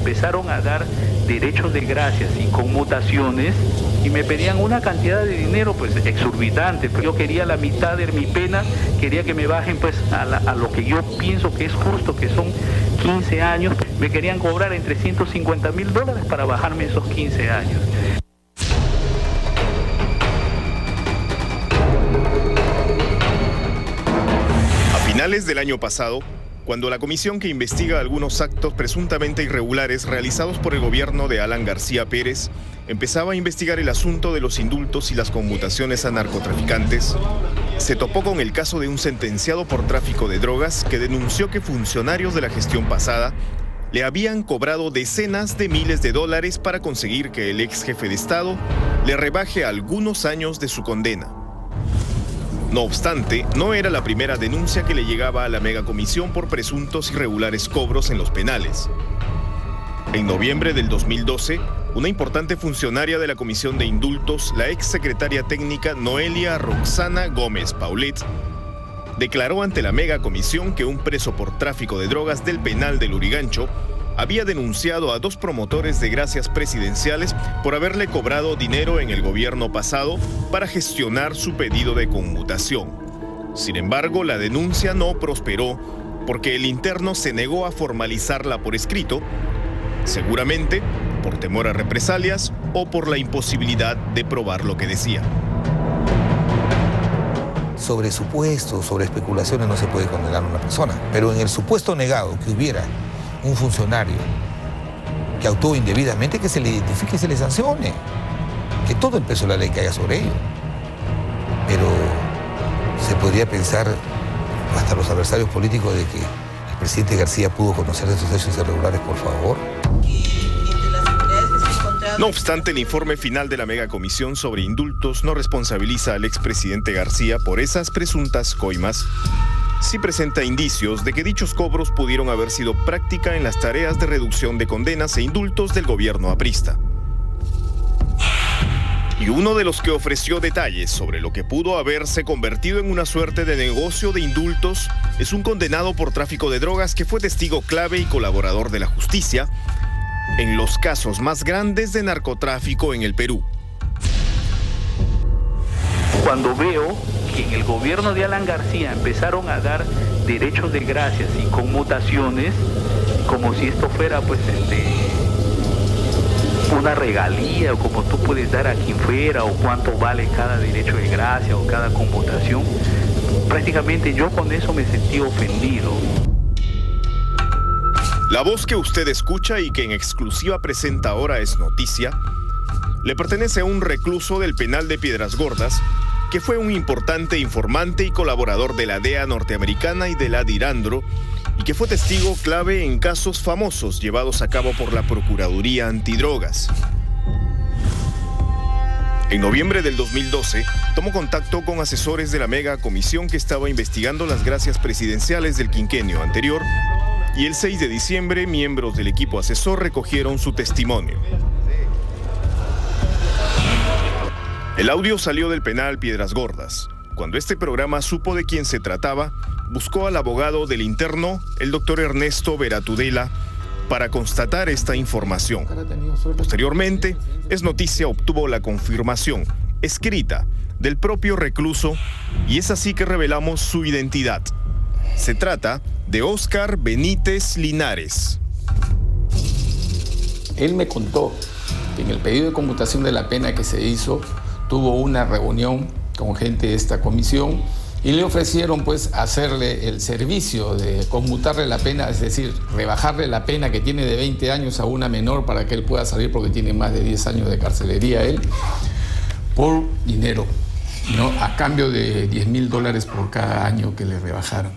empezaron a dar derechos de gracias y conmutaciones y me pedían una cantidad de dinero pues exorbitante, pero yo quería la mitad de mi pena, quería que me bajen pues a lo que yo pienso que es justo, que son 15 años, me querían cobrar entre $150.000 para bajarme esos 15 años. A finales del año pasado, cuando la comisión que investiga algunos actos presuntamente irregulares realizados por el gobierno de Alan García Pérez empezaba a investigar el asunto de los indultos y las conmutaciones a narcotraficantes, se topó con el caso de un sentenciado por tráfico de drogas que denunció que funcionarios de la gestión pasada le habían cobrado decenas de miles de dólares para conseguir que el ex jefe de Estado le rebaje algunos años de su condena. No obstante, no era la primera denuncia que le llegaba a la megacomisión por presuntos irregulares cobros en los penales. En noviembre del 2012, una importante funcionaria de la Comisión de Indultos, la ex secretaria técnica Noelia Roxana Gómez Paulet, declaró ante la megacomisión que un preso por tráfico de drogas del penal del Lurigancho había denunciado a 2 promotores de gracias presidenciales por haberle cobrado dinero en el gobierno pasado para gestionar su pedido de conmutación. Sin embargo, la denuncia no prosperó porque el interno se negó a formalizarla por escrito, seguramente por temor a represalias o por la imposibilidad de probar lo que decía. Sobre supuestos, sobre especulaciones no se puede condenar a una persona, pero en el supuesto negado que hubiera un funcionario que actuó indebidamente, que se le identifique y se le sancione, que todo el peso de la ley caiga sobre ello. Pero se podría pensar, hasta los adversarios políticos, de que el presidente García pudo conocer de esos hechos irregulares, por favor. No obstante, el informe final de la megacomisión sobre indultos no responsabiliza al expresidente García por esas presuntas coimas. Sí presenta indicios de que dichos cobros pudieron haber sido práctica en las tareas de reducción de condenas e indultos del gobierno aprista. Y uno de los que ofreció detalles sobre lo que pudo haberse convertido en una suerte de negocio de indultos es un condenado por tráfico de drogas que fue testigo clave y colaborador de la justicia en los casos más grandes de narcotráfico en el Perú. Cuando veo que en el gobierno de Alan García empezaron a dar derechos de gracias y conmutaciones, como si esto fuera pues una regalía, o como tú puedes dar a quien fuera, o cuánto vale cada derecho de gracia o cada conmutación, prácticamente yo con eso me sentí ofendido. La voz que usted escucha y que en exclusiva presenta ahora Es Noticia, le pertenece a un recluso del penal de Piedras Gordas, que fue un importante informante y colaborador de la DEA norteamericana y de la DIRANDRO, y que fue testigo clave en casos famosos llevados a cabo por la Procuraduría Antidrogas. En noviembre del 2012, tomó contacto con asesores de la megacomisión que estaba investigando las gracias presidenciales del quinquenio anterior, y el 6 de diciembre, miembros del equipo asesor recogieron su testimonio. El audio salió del penal Piedras Gordas. Cuando este programa supo de quién se trataba, buscó al abogado del interno, el doctor Ernesto Veratudela, para constatar esta información. Posteriormente, Es Noticia obtuvo la confirmación, escrita, del propio recluso, y es así que revelamos su identidad. Se trata de Óscar Benítez Linares. Él me contó que en el pedido de conmutación de la pena que se hizo, tuvo una reunión con gente de esta comisión y le ofrecieron pues hacerle el servicio de conmutarle la pena, es decir, rebajarle la pena que tiene de 20 años a una menor para que él pueda salir porque tiene más de 10 años de carcelería él, por dinero, ¿no? A cambio de $10.000 por cada año que le rebajaron.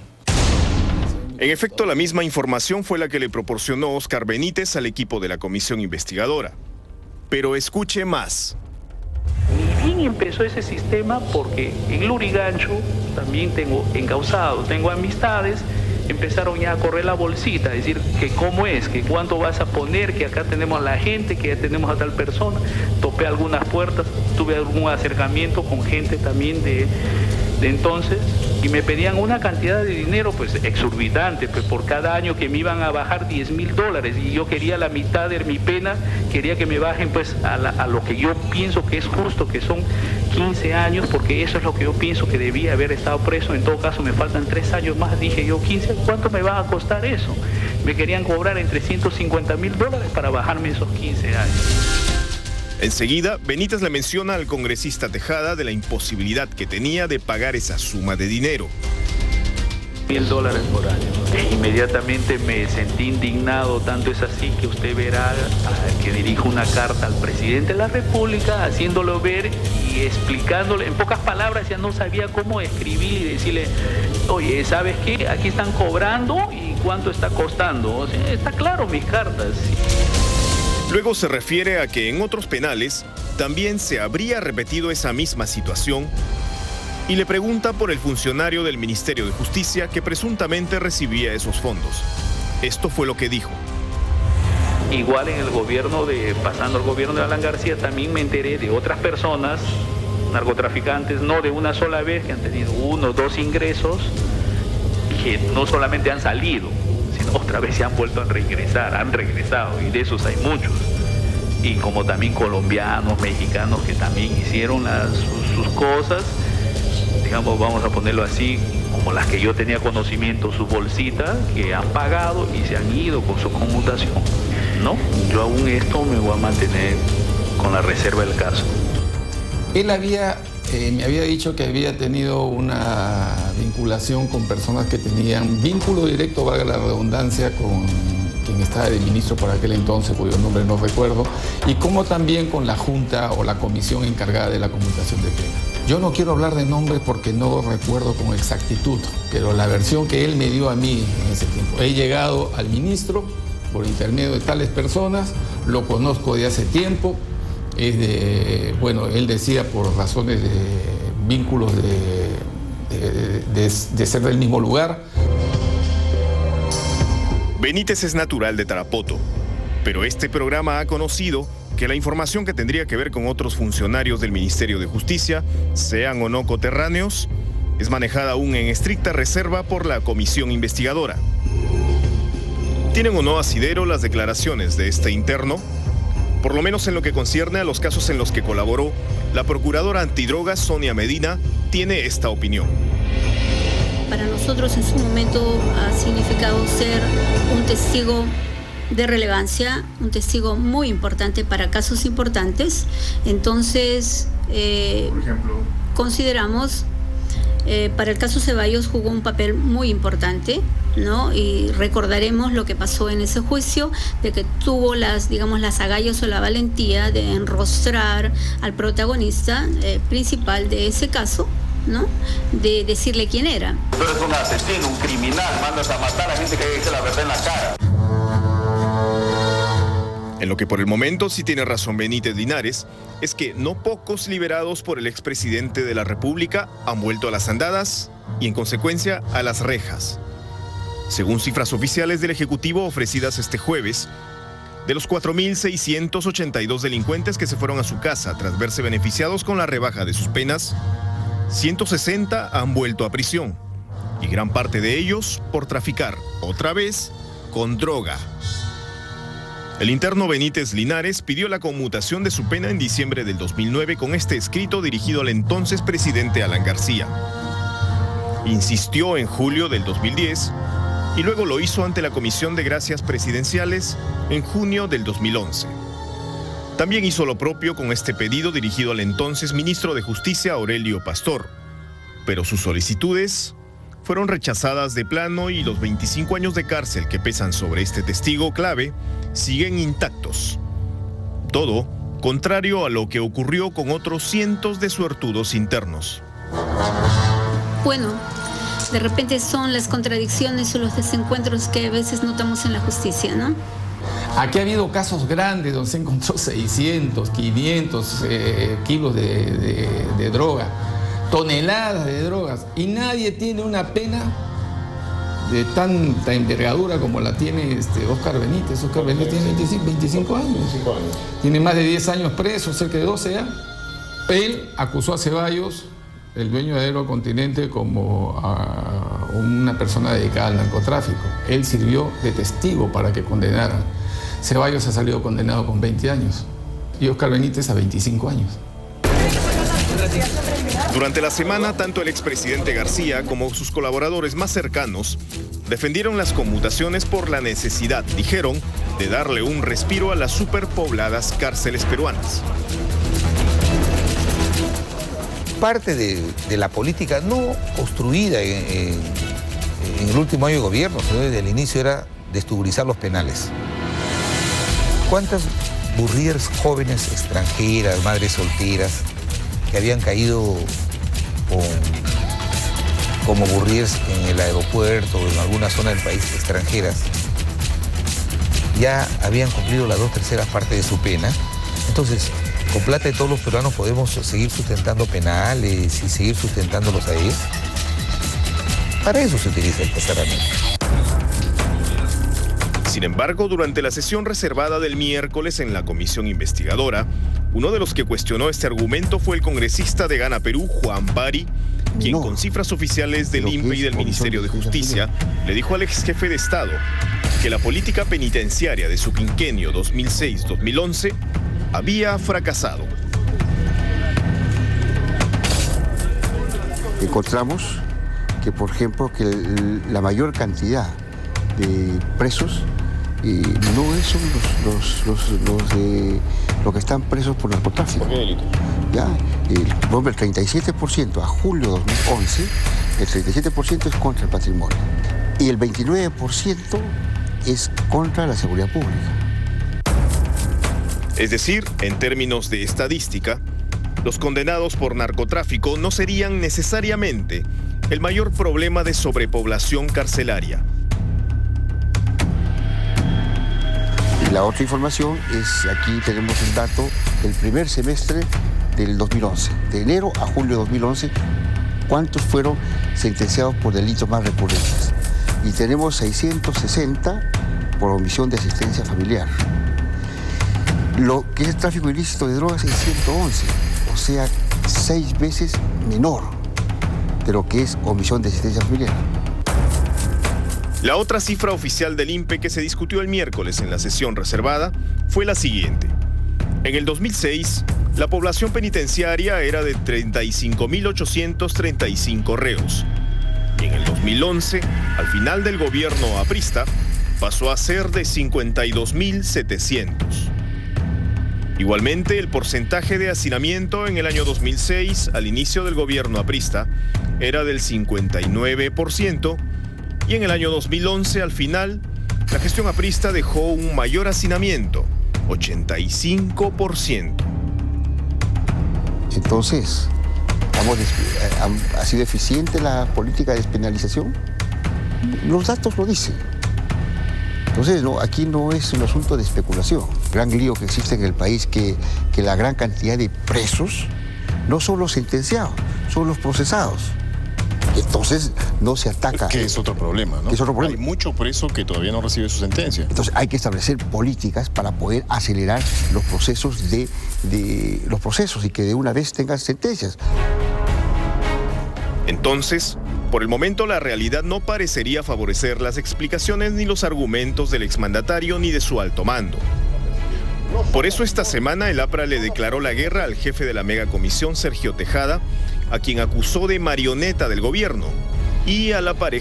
En efecto, la misma información fue la que le proporcionó Óscar Benítez al equipo de la comisión investigadora. Pero escuche más. Ni bien empezó ese sistema, porque en Lurigancho también tengo encausado, tengo amistades, empezaron ya a correr la bolsita, a decir que cómo es, que cuánto vas a poner, que acá tenemos a la gente, que ya tenemos a tal persona. Topé algunas puertas, tuve algún acercamiento con gente también entonces, y me pedían una cantidad de dinero pues exorbitante, pues por cada año que me iban a bajar $10.000, y yo quería la mitad de mi pena, quería que me bajen pues a lo que yo pienso que es justo, que son 15 años, porque eso es lo que yo pienso que debía haber estado preso. En todo caso me faltan 3 años más, dije yo, 15, ¿cuánto me va a costar eso? Me querían cobrar entre $150.000 para bajarme esos 15 años. Enseguida, Benítez le menciona al congresista Tejada de la imposibilidad que tenía de pagar esa suma de dinero. $1.000 por año. Inmediatamente me sentí indignado, tanto es así que usted verá que dirijo una carta al presidente de la República, haciéndolo ver y explicándole, en pocas palabras ya no sabía cómo escribir y decirle, oye, ¿sabes qué? Aquí están cobrando y cuánto está costando. O sea, está claro mis cartas. Luego se refiere a que en otros penales también se habría repetido esa misma situación y le pregunta por el funcionario del Ministerio de Justicia que presuntamente recibía esos fondos. Esto fue lo que dijo. Igual en el gobierno pasando al gobierno de Alan García, también me enteré de otras personas, narcotraficantes, no de una sola vez, que han tenido 1 o 2 ingresos, que no solamente han salido, sino otra vez se han vuelto a regresar, han regresado, y de esos hay muchos. Y como también colombianos, mexicanos que también hicieron sus cosas, digamos, vamos a ponerlo así, como las que yo tenía conocimiento, su bolsita, que han pagado y se han ido con su conmutación. No, yo aún esto me voy a mantener con la reserva del caso. Él me había dicho que había tenido una vinculación con personas que tenían vínculo directo, valga la redundancia, con quien estaba de ministro por aquel entonces, cuyo nombre no recuerdo, y como también con la Junta o la comisión encargada de la conmutación de pena. Yo no quiero hablar de nombres porque no recuerdo con exactitud, pero la versión que él me dio a mí en ese tiempo. He llegado al ministro por intermedio de tales personas, lo conozco de hace tiempo, él decía por razones de vínculos de ser del mismo lugar. Benítez es natural de Tarapoto, pero este programa ha conocido que la información que tendría que ver con otros funcionarios del Ministerio de Justicia, sean o no coterráneos, es manejada aún en estricta reserva por la comisión investigadora. ¿Tienen o no asidero las declaraciones de este interno? Por lo menos en lo que concierne a los casos en los que colaboró, la procuradora antidrogas Sonia Medina tiene esta opinión. Para nosotros en su momento ha significado ser un testigo de relevancia, un testigo muy importante para casos importantes. Entonces, por ejemplo, consideramos, para el caso Ceballos jugó un papel muy importante, ¿no? Y recordaremos lo que pasó en ese juicio, de que tuvo las agallas o la valentía de enrostrar al protagonista principal de ese caso, ¿no? De decirle quién era. Tú eres un asesino, un criminal, mandas a matar a gente que dice la verdad en la cara. En lo que por el momento sí tiene razón Benítez Linares, es que no pocos liberados por el expresidente de la República han vuelto a las andadas y en consecuencia a las rejas. Según cifras oficiales del Ejecutivo ofrecidas este jueves, de los 4.682 delincuentes que se fueron a su casa tras verse beneficiados con la rebaja de sus penas, 160 han vuelto a prisión, y gran parte de ellos por traficar, otra vez, con droga. El interno Benítez Linares pidió la conmutación de su pena en diciembre del 2009 con este escrito dirigido al entonces presidente Alan García. Insistió en julio del 2010 y luego lo hizo ante la Comisión de Gracias Presidenciales en junio del 2011. También hizo lo propio con este pedido dirigido al entonces ministro de Justicia Aurelio Pastor, pero sus solicitudes fueron rechazadas de plano y los 25 años de cárcel que pesan sobre este testigo clave siguen intactos. Todo contrario a lo que ocurrió con otros cientos de suertudos internos. Bueno, de repente son las contradicciones o los desencuentros que a veces notamos en la justicia, ¿no? Aquí ha habido casos grandes donde se encontró 600, 500 kilos de droga, toneladas de drogas, y nadie tiene una pena de tanta envergadura como la tiene Óscar Benítez. Óscar Benítez tiene 25 años. Tiene más de 10 años preso, cerca de 12 ya. Él acusó a Ceballos el dueño de Aerocontinente como a una persona dedicada al narcotráfico. Él sirvió de testigo para que condenaran. Ceballos ha salido condenado con 20 años y Óscar Benítez a 25 años. Durante la semana, tanto el expresidente García como sus colaboradores más cercanos defendieron las conmutaciones por la necesidad, dijeron, de darle un respiro a las superpobladas cárceles peruanas. Parte de la política no construida en el último año de gobierno, sino desde el inicio, era desestabilizar los penales. ¿Cuántas burriers jóvenes extranjeras, madres solteras, que habían caído como burriers en el aeropuerto o en alguna zona del país, extranjeras, ya habían cumplido las 2/3 partes de su pena? Entonces, con plata de todos los peruanos podemos seguir sustentando penales y seguir sustentándolos a ellos. Para eso se utiliza esta herramienta. Sin embargo, durante la sesión reservada del miércoles en la comisión investigadora, uno de los que cuestionó este argumento fue el congresista de Gana Perú, Juan Pari, quien con cifras oficiales del INPE y del Ministerio de Justicia le dijo al ex jefe de Estado que la política penitenciaria de su quinquenio 2006-2011 había fracasado. Encontramos que, por ejemplo, que la mayor cantidad de presos no son los que están presos por narcotráfico. ¿Por qué delito? Ya, el 37% a julio de 2011, el 37% es contra el patrimonio y el 29% es contra la seguridad pública. Es decir, en términos de estadística, los condenados por narcotráfico no serían necesariamente el mayor problema de sobrepoblación carcelaria. Y la otra información es, aquí tenemos el dato del primer semestre del 2011, de enero a julio de 2011, cuántos fueron sentenciados por delitos más recurrentes. Y tenemos 660 por omisión de asistencia familiar. Lo que es el tráfico ilícito de drogas es 111, o sea, 6 veces menor de lo que es omisión de asistencia familiar. La otra cifra oficial del INPE que se discutió el miércoles en la sesión reservada fue la siguiente. En el 2006, la población penitenciaria era de 35.835 reos. Y en el 2011, al final del gobierno aprista, pasó a ser de 52.700. Igualmente, el porcentaje de hacinamiento en el año 2006, al inicio del gobierno aprista, era del 59%, y en el año 2011, al final, la gestión aprista dejó un mayor hacinamiento, 85%. Entonces, ¿ha sido eficiente la política de despenalización? Los datos lo dicen. Entonces, no, aquí no es un asunto de especulación. El gran lío que existe en el país que la gran cantidad de presos no son los sentenciados, son los procesados. Entonces, no se ataca. Que es otro problema, ¿no? Es otro problema. Hay mucho preso que todavía no recibe su sentencia. Entonces, hay que establecer políticas para poder acelerar los procesos y que de una vez tengan sentencias. Entonces, por el momento la realidad no parecería favorecer las explicaciones ni los argumentos del exmandatario ni de su alto mando. Por eso esta semana el APRA le declaró la guerra al jefe de la megacomisión, Sergio Tejada, a quien acusó de marioneta del gobierno, y a la pareja